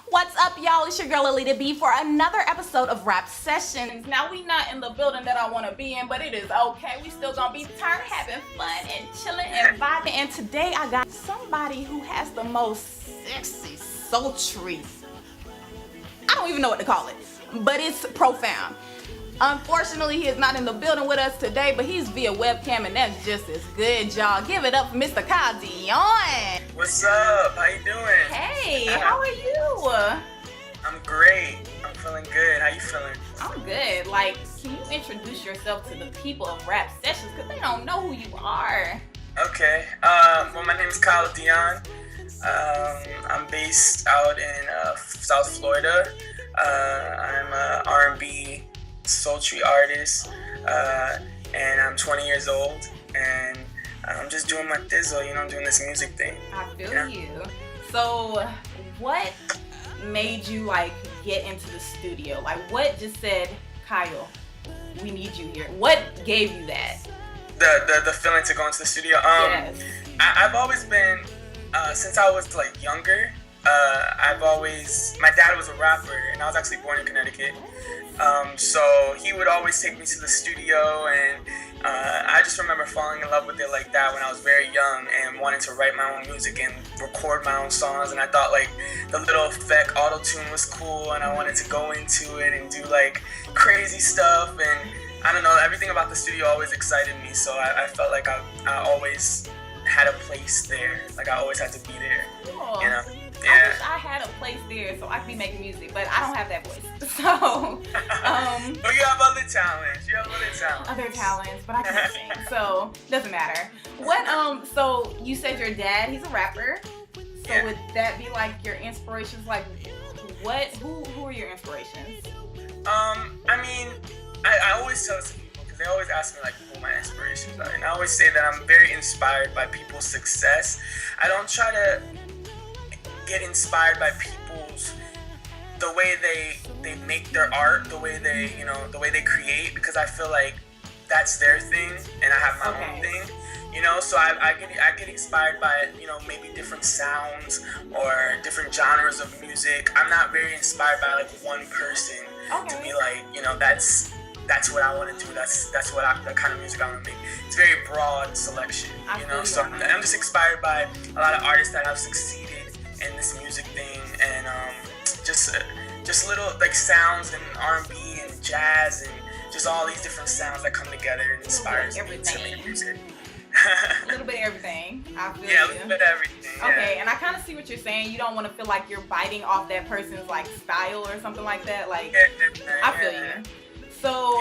What's up, y'all? It's your girl AlitaB for another episode of Rap Sessionz. Now, we not in the building that I want to be in, but it is okay. We still gonna be turned, having fun and chilling and vibing. And today I got somebody who has the most sexy, sultry, I don't even know what to call it, but it's profound. Unfortunately, he is not in the building with us today, but he's via webcam, and that's just as good, y'all. Give it up for Mr. Kyle Dion. What's up? How you doing? Hey, how are you? I'm great. I'm feeling good. How you feeling? I'm good. Like, can you introduce yourself to the people of Rap Sessionz? Because they don't know who you are. Okay. Well, my name is Kyle Dion. I'm based out in South Florida. I'm a R&B sultry artist, and I'm 20 years old, and I'm just doing my thizzle, I'm doing this music thing. I feel you. So, what made you, get into the studio? What just said, Kyle, we need you here? What gave you that? The feeling to go into the studio? Yes. I've always been, since I was, younger, my dad was a rapper, and I was actually born in Connecticut. So he would always take me to the studio, and I just remember falling in love with it like that when I was very young and wanting to write my own music and record my own songs. And I thought the little effect auto-tune was cool, and I wanted to go into it and do crazy stuff. And I don't know, everything about the studio always excited me, so I felt like I always had a place there. I always had to be there. Cool. Yeah. I wish I had a place there so I could be making music, but I don't have that voice. So, but you have other talents. Other talents, but I can't sing, so doesn't matter. So you said your dad, he's a rapper. So Yeah. would that be your inspirations? Who are your inspirations? I always tell this to people because they always ask me who my inspirations are, and I always say that I'm very inspired by people's success. I don't try to get inspired by the way they make their art, the way they create, because I feel like that's their thing and I have my own thing, so I get inspired by maybe different sounds or different genres of music. I'm not very inspired by one person to be that's what I want to do. That's the kind of music I want to make. It's very broad selection, So I'm just inspired by a lot of artists that have succeeded in this music thing, and just little sounds and R&B and jazz and just all these different sounds that come together and inspires me to make music. A little bit of everything. I feel Yeah, you. a little bit of everything. Okay, Yeah. and I kind of see what you're saying. You don't want to feel like you're biting off that person's style or something like that. I feel you. So,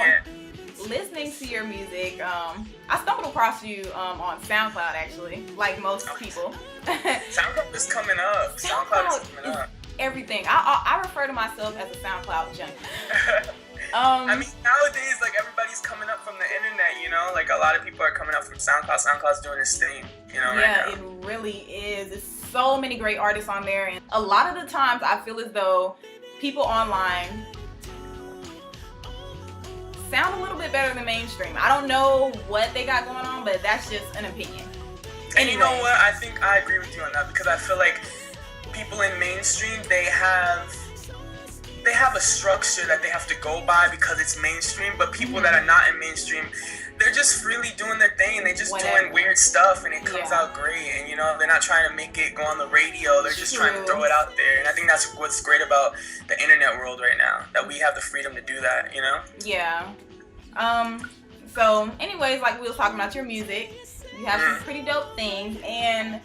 listening to your music, I stumbled across you on SoundCloud, actually, like most people. SoundCloud is coming up. SoundCloud is coming up. Everything. I refer to myself as a SoundCloud junkie. Nowadays, everybody's coming up from the internet, a lot of people are coming up from SoundCloud. SoundCloud's doing its thing, right now. It really is. There's so many great artists on there, and a lot of the times I feel as though people online sound a little bit better than mainstream. I don't know what they got going on, but that's just an opinion. And you know what? I think I agree with you on that, because I feel like people in mainstream, they have a structure that they have to go by because it's mainstream, but people that are not in mainstream, they're just freely doing their thing, and they're just doing weird stuff, and it comes out great, and they're not trying to make it go on the radio, they're just trying to throw it out there. And I think that's what's great about the internet world right now, that we have the freedom to do that, Yeah. So anyways, we was talking about your music, you have some pretty dope things, and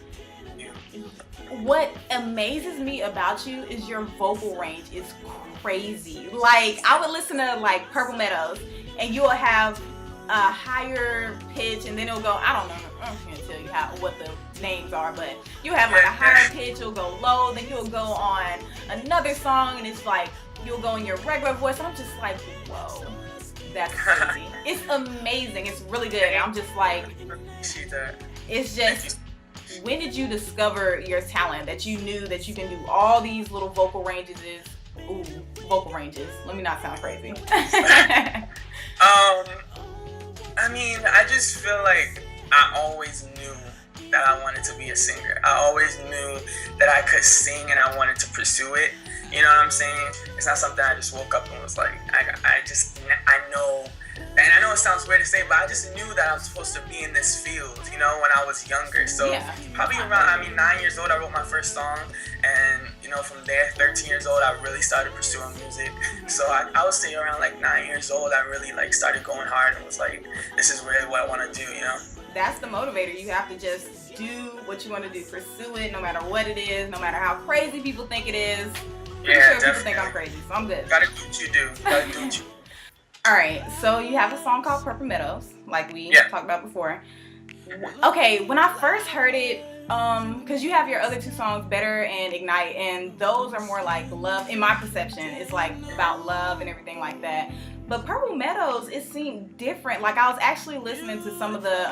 what amazes me about you is your vocal range is crazy. I would listen to Purple Meadows, and you'll have a higher pitch, and then it'll go, I don't know, I can't tell you what the names are, but you have a higher pitch, you'll go low, then you'll go on another song, and it's you'll go in your regular voice, and I'm just whoa, that's crazy. It's amazing. It's really good. And I'm just it's just, when did you discover your talent, that you knew that you can do all these little vocal ranges? Vocal ranges. Let me not sound crazy. I just feel like I always knew that I wanted to be a singer. I always knew that I could sing and I wanted to pursue it. You know what I'm saying? It's not something I just woke up and was like, I know. And I know it sounds weird to say, but I just knew that I was supposed to be in this field, you know, when I was younger. So probably around, 9 years old, I wrote my first song. And, you know, from there, 13 years old, I really started pursuing music. So I would say around like 9 years old, I really like started going hard and was like, this is really what I want to do, you know? That's the motivator. You have to just do what you want to do. Pursue it no matter what it is, no matter how crazy people think it is. Yeah, sure people think I'm crazy, so I'm good. Gotta do what you do. Gotta do what you do. All right, so you have a song called Purple Meadows, like we talked about before. Okay, when I first heard it, because you have your other two songs, Better and Ignite, and those are more like love, in my perception. It's like about love and everything like that. But Purple Meadows, it seemed different. Like I was actually listening to some of the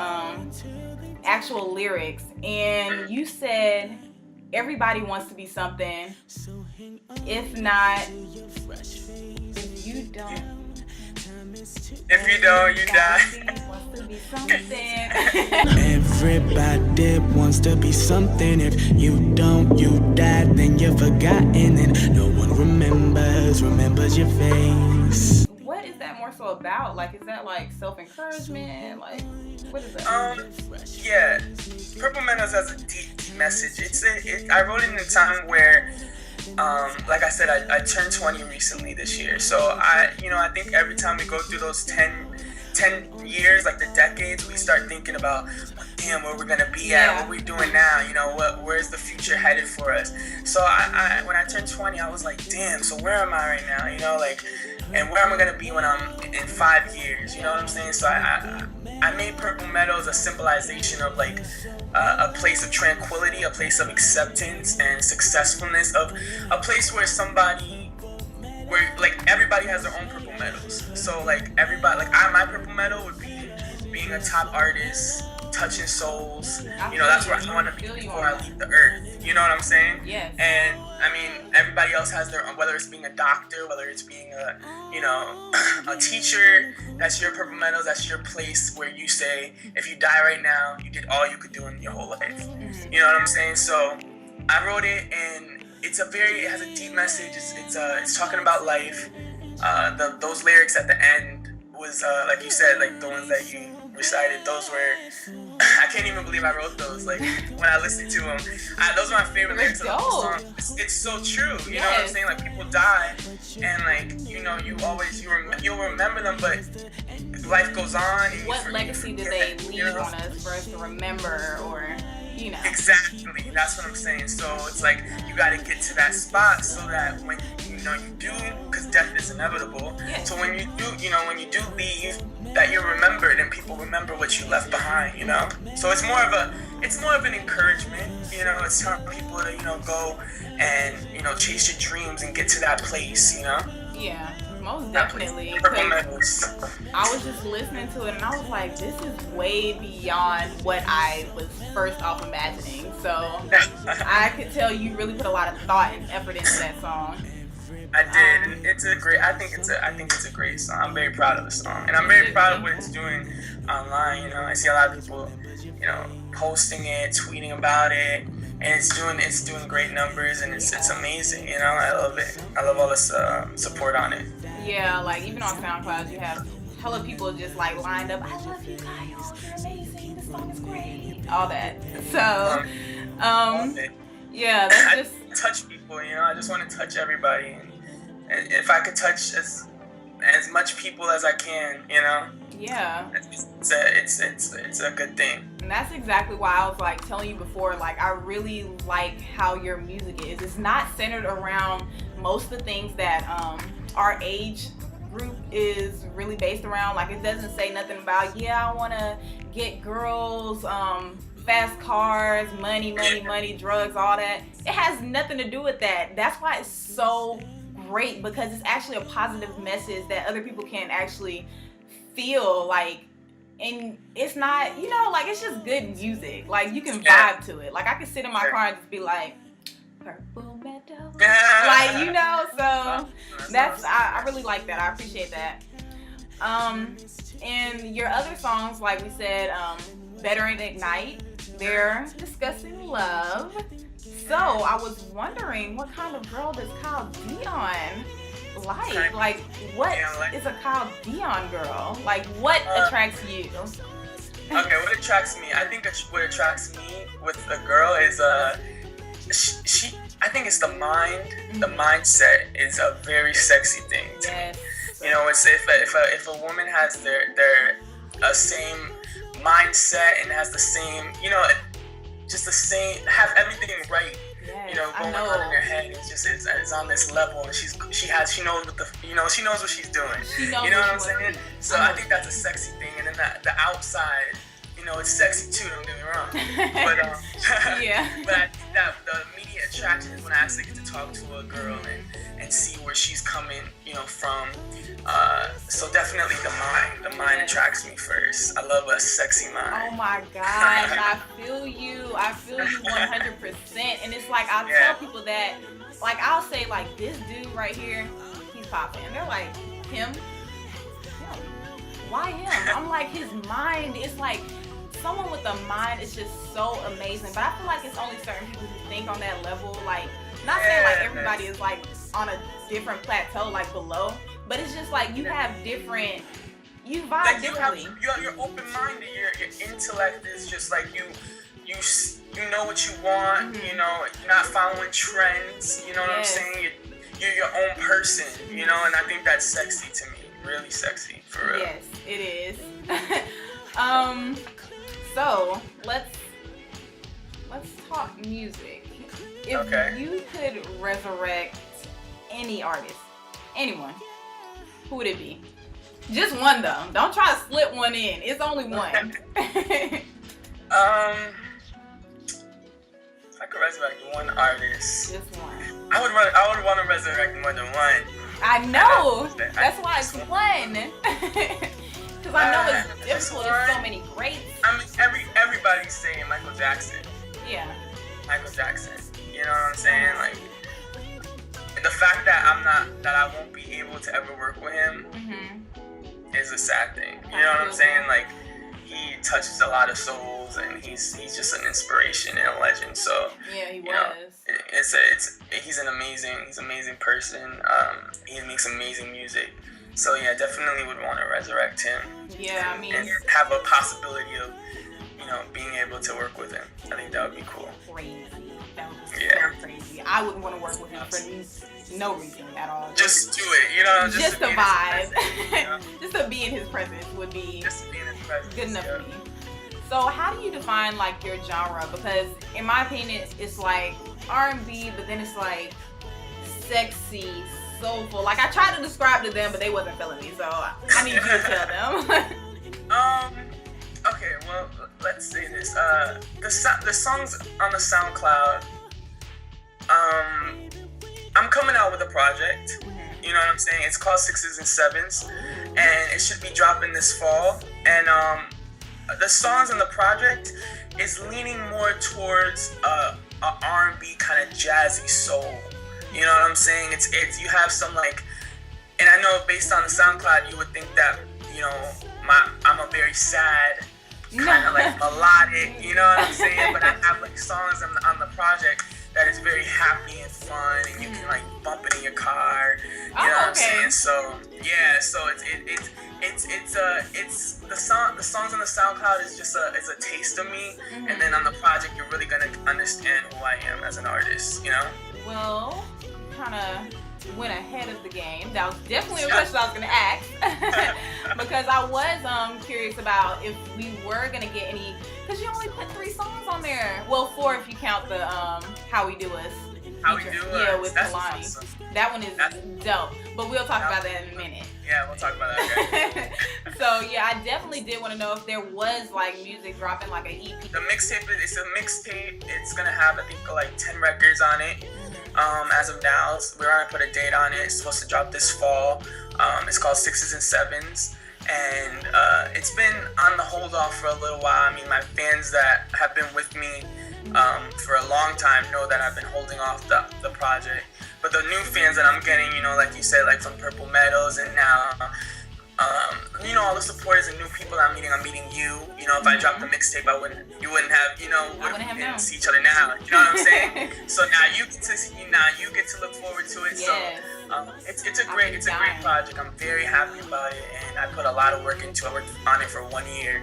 actual lyrics, and you said everybody wants to be something. If not, if you don't. If you don't, you die. Everybody wants to be something. If you don't, you die. Then you're forgotten, and no one remembers your face. What is that more so about? Like, is that like self-encouragement? Like, what is that? Yeah, Purple Meadows has a deep message. I wrote it in a time where, like I said, I turned 20 recently this year. So I think every time we go through those 10 years, like the decades, we start thinking about, damn, where we're gonna be at, what we're doing now, you know, where's the future headed for us. So I when I turned 20, I was like, damn, so where am I right now, you know, like, and where am I gonna be when I'm in 5 years, you know what I'm saying? So I made Purple Meadows a symbolization of like a place of tranquility, a place of acceptance and successfulness, of a place where like everybody has their own Purple Meadows. So like everybody, like my Purple Medal would be being a top artist, touching souls. You know, that's where I want to be before I leave the earth. You know what I'm saying? Yes. And I mean, everybody else has their own, whether it's being a doctor, whether it's being a teacher. That's your Purple Medals. That's your place where you say, if you die right now, you did all you could do in your whole life. Mm-hmm. You know what I'm saying? So I wrote it, and it has a deep message. It's talking about life. Those lyrics at the end was like you said, like the ones that you recited. Those were, I can't even believe I wrote those. Like when I listened to them, those are my favorite lyrics of the whole song. It's so true. You know what I'm saying? Like people die, and like you'll remember them, but life goes on. And what legacy did they leave on us for us to remember, or? You know. Exactly, that's what I'm saying. So it's like you got to get to that spot so that when you do, because death is inevitable. Yes. So when you do leave, that you're remembered and people remember what you left behind. You know. So it's more of an encouragement. You know, it's telling people to go and chase your dreams and get to that place. You know. Yeah. Most definitely. I was just listening to it and I was like, this is way beyond what I was first off imagining. So I could tell you really put a lot of thought and effort into that song. I did. I think it's a great song. I'm very proud of the song, and I'm very proud of what it's doing online. You know, I see a lot of people, posting it, tweeting about it. And it's doing great numbers, and it's amazing. You know, I love it. I love all this support on it. Yeah, like even on SoundCloud, you have hella people just like lined up. I love you, Kyle. You're amazing. This song is great. All that. So, yeah, that's just touch people. I just want to touch everybody, and if I could touch as much people as I can, Yeah. It's a good thing. And that's exactly why I was like telling you before, like I really like how your music is. It's not centered around most of the things that our age group is really based around. Like it doesn't say nothing about, I want to get girls, fast cars, money, drugs, all that. It has nothing to do with that. That's why it's so great, because it's actually a positive message that other people can actually feel like, and it's not, like it's just good music. Like you can vibe to it. Like I could sit in my car and just be like, Purple Meadows. Like, so that's, I really like that. I appreciate that. And your other songs, like we said, Better and Ignite, They're discussing love. So I was wondering, what kind of girl does Kyle Dion like? Like, what is a Kyle Dion girl? Like, what attracts you? Okay, what attracts me? I think what attracts me with a girl is she. I think it's the mind. Mm-hmm. The mindset is a very sexy thing to me. You know, it's if a woman has their same mindset and has the same, you know, just the same, have everything right. Yes, you know, going on in her head. It's on this level, and she knows what she's doing. You know what I'm saying? So I think that's a sexy thing, and then the outside, you know, it's sexy too. Don't get me wrong. But yeah. But I think that the immediate attraction is when I actually get to talk to a girl and see where she's coming, you know, from. So definitely the mind attracts me first. I love a sexy mind. Oh my gosh, I feel you 100%. And it's like, I'll tell people that, like, I'll say, like, this dude right here, he's popping. And they're like, him? Why him? I'm like, his mind is like, someone with a mind is just so amazing. But I feel like it's only certain people who think on that level. Like, not saying like everybody is like on a different plateau, like below. But it's just like you have different, you vibe like differently. You're open-minded. Your intellect is just like you know what you want. Mm-hmm. You know, you're not following trends. You know what I'm saying? You're your own person. You know, and I think that's sexy to me. Really sexy, for real. Yes, it is. So let's talk music. If you could resurrect any artist, anyone, who would it be? Just one though. Don't try to slip one in. It's only one. If I could resurrect one artist, just one. I would want to resurrect more than one. I know. That's why it's fun. Because I know it's difficult. There's so many greats. I mean, everybody's saying Michael Jackson. Yeah. Michael Jackson. You know what I'm saying? Like, the fact that I won't be able to ever work with him is a sad thing. You know what I'm saying? Like, he touches a lot of souls, and he's just an inspiration and a legend. So yeah, he was. Know, he's an amazing person. He makes amazing music. So yeah, definitely would want to resurrect him. Yeah, I mean, and have a possibility of, you know, being able to work with him. I think that would be cool. Crazy. That would be so crazy. I wouldn't want to work with him for no reason at all. Just do it, you know. Just the vibe. You know? Just to be in his presence would be good enough for me. So how do you define like your genre? Because in my opinion, it's like R&B, but then it's like sexy, soulful. Like, I tried to describe to them, but they wasn't feeling me. So I need you to tell them. Okay, well, let's say this. The songs on the SoundCloud. I'm coming out with a project. You know what I'm saying? It's called Sixes and Sevens, and it should be dropping this fall. And the songs on the project is leaning more towards a R&B kind of jazzy soul. You know what I'm saying? It's you have some like, and I know based on the SoundCloud, you would think that, you know, I'm a very sad, kind of like melodic, you know what I'm saying? But I have like songs on the project that is very happy and fun, and you can like bump it in your car. You know what I'm saying? So yeah, so it's the songs on the SoundCloud is just it's a taste of me, and then on the project you're really gonna understand who I am as an artist. You know? Well, kind of went ahead of the game. That was definitely a question I was gonna ask, because I was curious about if we were gonna get any, because you only put 3 songs on there. Well, 4 if you count the How We Do Us. How We Do Us. Yeah, with Kalani. Awesome. That one is dope, but we'll talk about that in a minute. Yeah, we'll talk about that. Okay. So yeah, I definitely did want to know if there was like music dropping, like an EP. The mixtape, it's a mixtape. It's gonna have, I think, like 10 records on it. As of now, we're gonna put a date on it. It's supposed to drop this fall. It's called Sixes and Sevens, and it's been on the hold off for a little while. I mean, my fans that have been with me for a long time know that I've been holding off the project. But the new fans that I'm getting, you know, like you said, like from Purple Meadows, and now you know, all the supporters and new people I'm meeting you. You know, if I dropped the mixtape, you wouldn't have, you know, we didn't see each other now. You know what I'm saying? So now you get to look forward to it. Yes. So it's a great project. I'm very happy about it, and I put a lot of work into it. I worked on it for 1 year,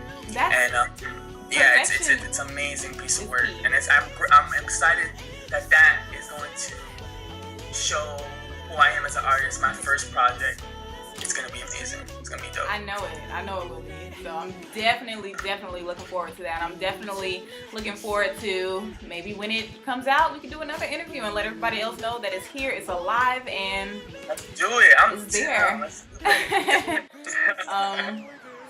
yeah, it's an amazing piece of work, and I'm excited that is going to show who I am as an artist. My first project. It's gonna be amazing. It's gonna be dope. I know it will be. So I'm definitely looking forward to that. I'm definitely looking forward to maybe when it comes out, we can do another interview and let everybody else know that it's here, it's alive, and let's do it. It's there.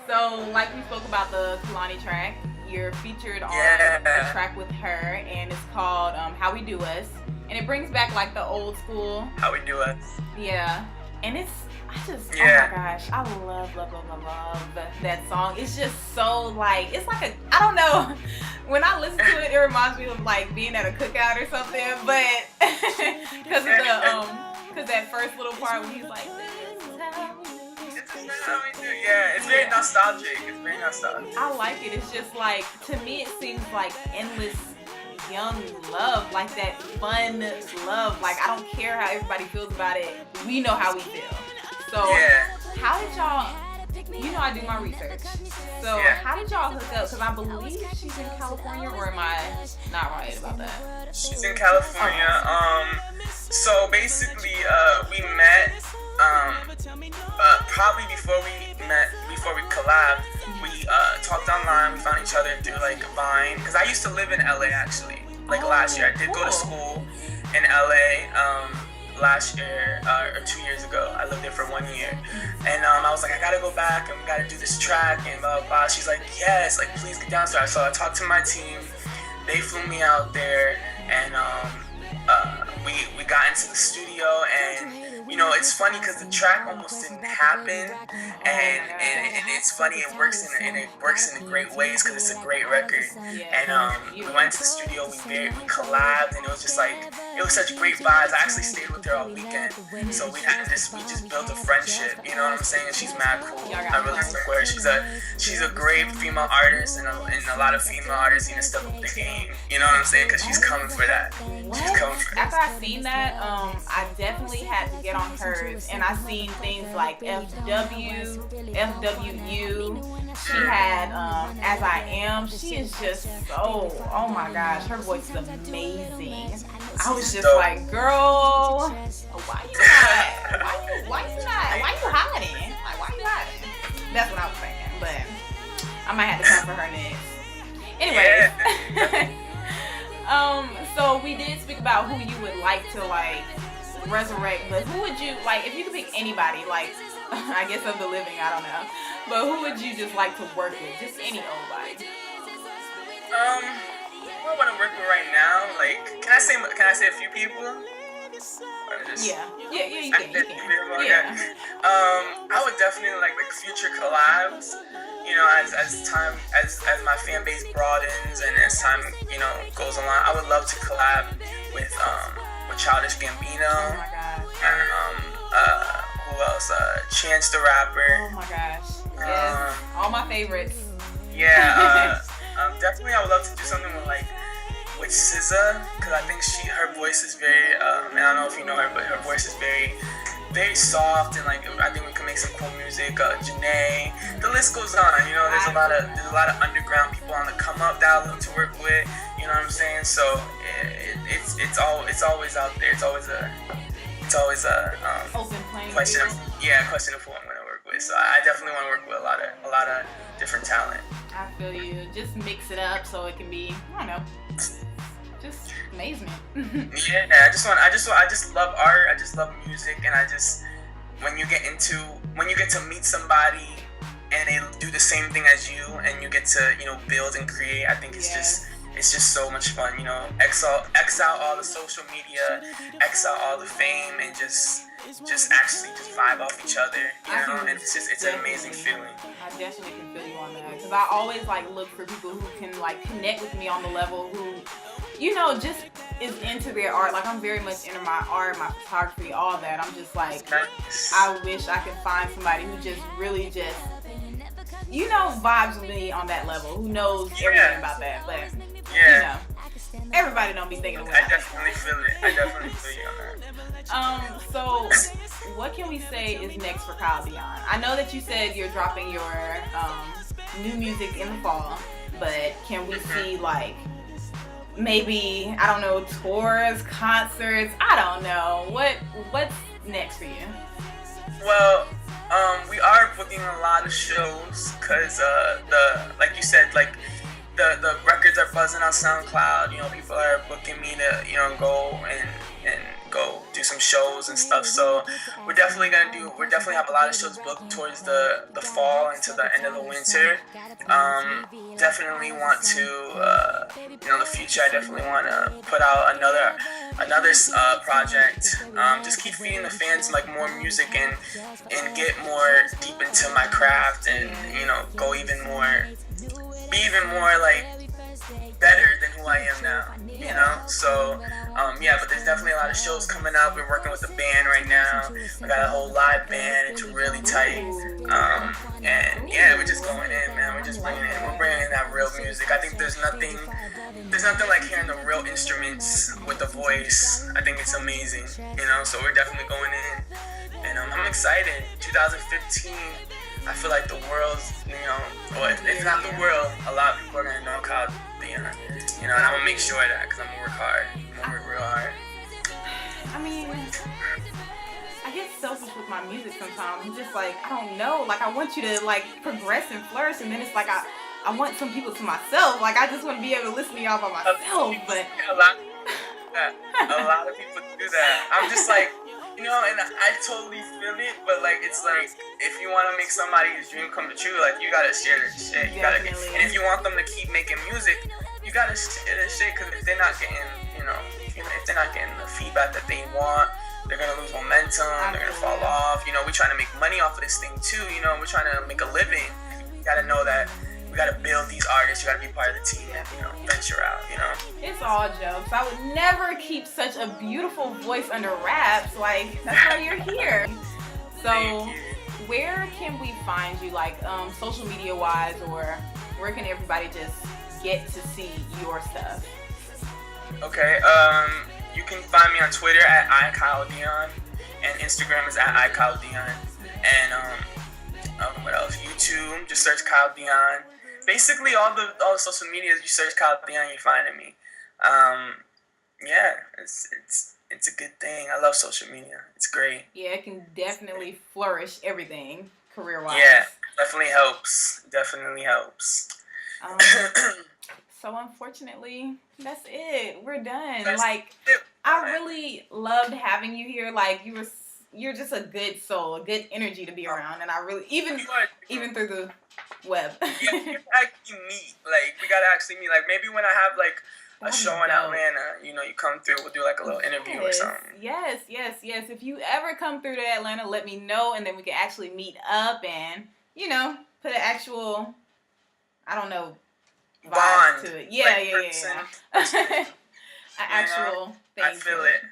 So like we spoke about the Kalani track, you're featured on a track with her, and it's called How We Do Us, and it brings back like the old school How We Do Us. Yeah, and oh my gosh, I love that song. It's just so like, it's like I don't know, when I listen to it, it reminds me of like being at a cookout or something, but because that first little part when he's like, this is how we do. Yeah, it's very nostalgic. I like it. It's just like, to me it seems like endless young love, like that fun love. Like, I don't care how everybody feels about it, we know how we feel. So how did y'all, you know I do my research, so how did y'all hook up? Because I believe she's in California, or am I not right about that? She's in California. So basically we met probably before we collabed. We talked online, we found each other through like Vine, because I used to live in LA actually, like last year. I did go to school in LA last year or 2 years ago. I lived there for 1 year, and I was like, I gotta go back and we gotta do this track and blah blah blah. She's like, yes, like please get down. So I talked to my team, they flew me out there, and we got into the studio, and you know, it's funny because the track almost didn't happen, and it's funny, it works in great ways because it's a great record. And we went to the studio, we collabed, and it was just like, it was such great vibes. I actually stayed with her all weekend, so we just built a friendship, you know what I'm saying? She's mad cool. I really fuck with her. She's a great female artist, and a lot of female artists need to step up the game, you know what I'm saying? Because she's coming for that. She's coming for that. After I seen that, I definitely had to get on hers, and I seen things like FWU. She had As I Am. She is just so, oh my gosh, her voice is amazing. I was just like, girl, why you hiding? Like, why you hiding? That's what I was thinking, but I might have to come for her next. Anyways. So we did speak about who you would like to like resurrect, but who would you like, if you could pick anybody, like I guess of the living, I don't know, but who would you just like to work with? Just any old body. Who I want to work with right now, like, can I say a few people? Yeah, you can. Yeah. I would definitely like future collabs. You know, as my fan base broadens and as time, you know, goes along, I would love to collab with Childish Gambino. Oh my gosh. And who else? Chance the Rapper. Oh my gosh. Yes. All my favorites. Yeah. Definitely, I would love to do something with SZA, because I think her voice is very. I don't know if you know her, but her voice is very, very soft, and like I think we can make some cool music. Janae, the list goes on. You know, there's a lot of underground people on the come up that I love to work with. You know what I'm saying? So it's always out there. It's always a open question of who I'm gonna work with. So I definitely want to work with a lot of different talent. I feel you. Just mix it up so it can be, I don't know, just amazing. Yeah, I just love art. I just love music, and when you get to meet somebody and they do the same thing as you, and you get to, you know, build and create, I think it's just so much fun. You know, X out all the social media, X out all the fame, and just actually vibe off each other, you know, and it's an amazing feeling. I definitely can feel you on that, because I always like look for people who can like connect with me on the level who, you know, just is into their art. Like, I'm very much into my art, my photography, all that. I'm just like, I wish I could find somebody who just really just you know, vibes with me on that level. Who knows everything about that? But yeah. you know, everybody don't be thinking of I definitely feel it. I definitely feel you on that. So what can we say is next for Kyle Dion? I know that you said you're dropping your new music in the fall, but can we see like maybe, I don't know, tours, concerts? I don't know. What's next for you? Well, we are booking a lot of shows because like you said, like the records are buzzing on SoundCloud. You know, people are booking me to, you know, go and go do some shows and stuff. So we're definitely have a lot of shows booked towards the fall into the end of the winter. Definitely want to, you know, the future. I definitely want to put out another project. Just keep feeding the fans like more music and get more deep into my craft and, you know, be even more like better than who I am now, you know? So, but there's definitely a lot of shows coming up. We're working with the band right now. We got a whole live band. It's really tight. And yeah, we're just going in, man. We're bringing in that real music. I think there's nothing like hearing the real instruments with the voice. I think it's amazing, you know? So we're definitely going in. And I'm excited. 2015, I feel like the world's, you know, or if not the world, a lot of people are going to know Kyle Dion, you know, and I'm going to make sure of that because I'm going to work hard. I'm going to work real hard. I mean, I get selfish with my music sometimes. I'm just like, I don't know, like I want you to like progress and flourish, and then it's like I want some people to myself. Like I just want to be able to listen to y'all by myself, but a lot of people do that. I'm just like, you know, and I totally feel it, but like it's like if you want to make somebody's dream come true, like you gotta share their shit. And if you want them to keep making music, you gotta share their shit. Because if they're not getting, if they're not getting the feedback that they want, they're gonna lose momentum. They're gonna fall off. You know, we're trying to make money off of this thing too. You know, we're trying to make a living. You gotta know that. We gotta build these artists. You gotta be part of the team and, you know, venture out, you know? It's all jokes. I would never keep such a beautiful voice under wraps. Like, that's why you're here. So, where can we find you, like, social media wise, or where can everybody just get to see your stuff? Okay, you can find me on Twitter at KyleDion, and Instagram is at KyleDion, and what else? YouTube, just search Kyle Dion. Basically, all the social medias, you search Kyle Dion, you're finding me. Yeah, it's a good thing. I love social media. It's great. Yeah, it can definitely flourish everything career-wise. Yeah, definitely helps. Definitely helps. So unfortunately, that's it. We're done. That's like, it. I really loved having you here. Like, you're just a good soul, a good energy to be around, and I really even through the web. Yeah, we gotta actually meet. Like, we gotta actually meet. Like, maybe when I have like a show in Atlanta, you know, you come through, we'll do like a little interview or something. Yes. If you ever come through to Atlanta, let me know, and then we can actually meet up and, you know, put an actual, I don't know, vibe bond to it. Yeah. An actual thing. I feel it.